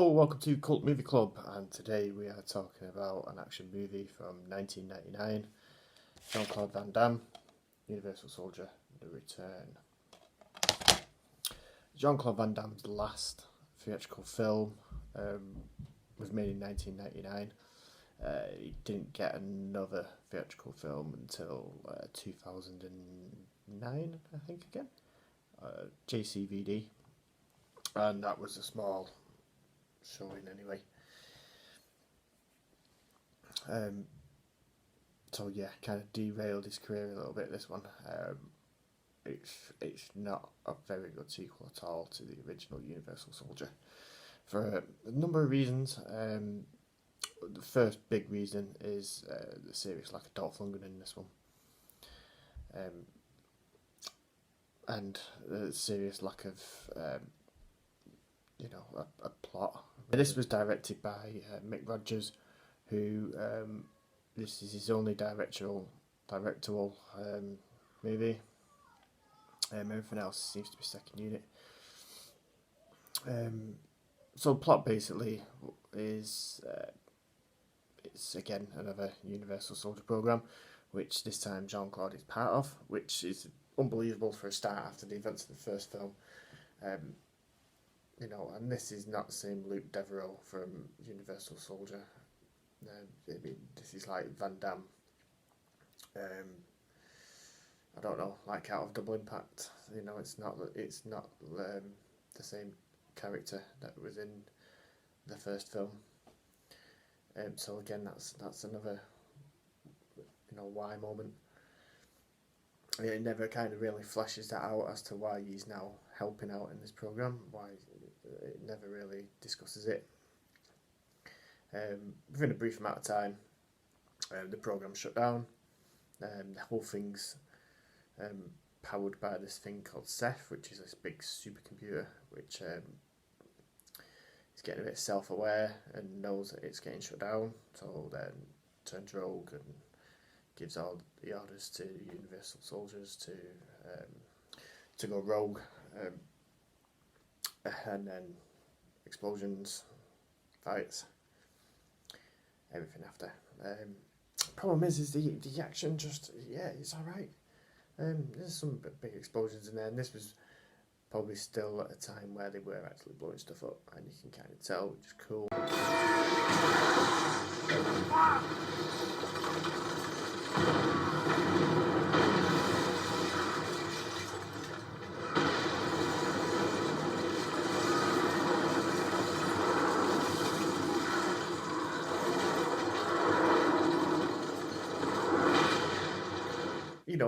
Hello, welcome to Cult Movie Club, and today we are talking about an action movie from 1999, Jean-Claude Van Damme, Universal Soldier: The Return. Jean-Claude Van Damme's last theatrical film was made in 1999. He didn't get another theatrical film until 2009, I think, again. JCVD, and that was a small showing anyway. So yeah, kind of derailed his career a little bit, this one. It's not a very good sequel at all to the original Universal Soldier for a number of reasons. The first big reason is the serious lack of Dolph Lundgren in this one, and the serious lack of a plot. This was directed by Mick Rogers, who this is his only directorial movie. Everything else seems to be second unit. So the plot basically is it's again another Universal Soldier program, which this time Jean-Claude is part of, which is unbelievable for a start after the events of the first film. And this is not the same Luke Devereaux from Universal Soldier. This is like Van Damme. I don't know, like out of Double Impact. It's not the same character that was in the first film. So again, that's another why moment. It never kind of really fleshes that out as to why he's now helping out in this program. Why it never really discusses it. Within a brief amount of time, the program shut down. The whole thing's powered by this thing called Ceph, which is this big supercomputer, which is getting a bit self-aware and knows that it's getting shut down. So then turns rogue and gives all the orders to the Universal Soldiers to go rogue, and then explosions, fights, everything after. Problem is the action it's alright. There's some big explosions in there, and this was probably still at a time where they were actually blowing stuff up, and you can kind of tell, which is cool.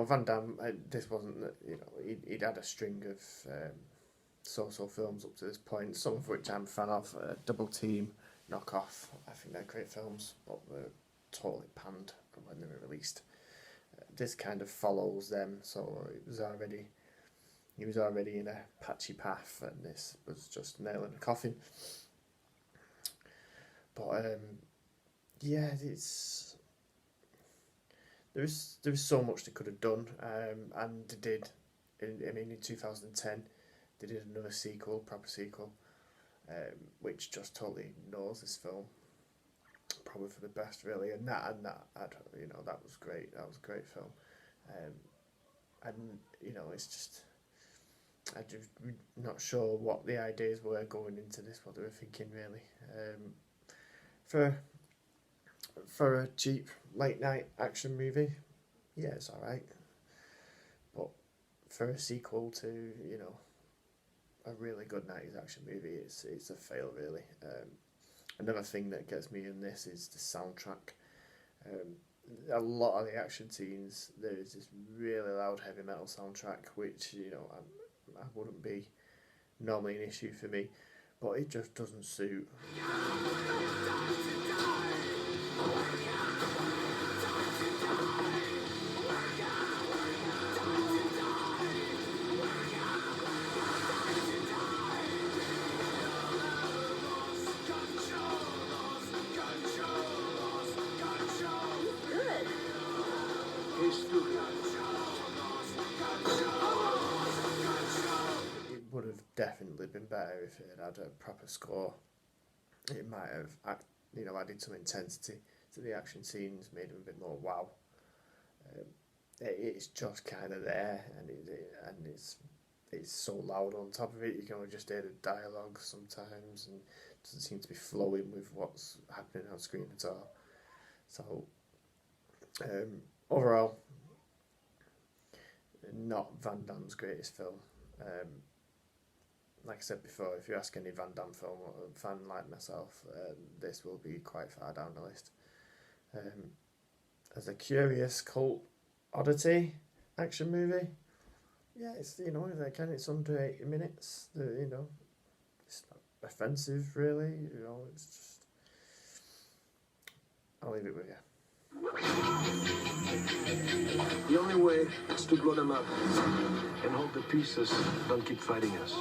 Van Damme, this wasn't, he'd had a string of so-so films up to this point, some of which I'm a fan of. Double Team, Knockoff, I think they're great films, but were totally panned when they were released. This kind of follows them, so he was already in a patchy path, and this was just nail in the coffin. But there was so much they could have done, and they did. In 2010, they did another proper sequel, which just totally ignores this film, probably for the best, really. And that was great. That was a great film, it's just I'm just not sure what the ideas were going into this, what they were thinking, really. For a cheap late night action movie, yeah, it's alright. But for a sequel to, a really good 90s action movie, it's a fail, really. Another thing that gets me in this is the soundtrack. A lot of the action scenes, there is this really loud heavy metal soundtrack, which, I wouldn't be normally an issue for me, but it just doesn't suit. It would have definitely been better if it had a proper score. it might have added some intensity to the action scenes, made them a bit more wow. It's just kind of there, and it's so loud on top of it. You can only just hear the dialogue sometimes, and it doesn't seem to be flowing with what's happening on screen at all. So overall, not Van Damme's greatest film. Like I said before, if you ask any Van Damme fan like myself, this will be quite far down the list. As a curious cult oddity action movie, yeah, it's it's under 80 minutes. It's not offensive really. It's just, I'll leave it with you. The only way is to blow them up and hope the pieces don't keep fighting us.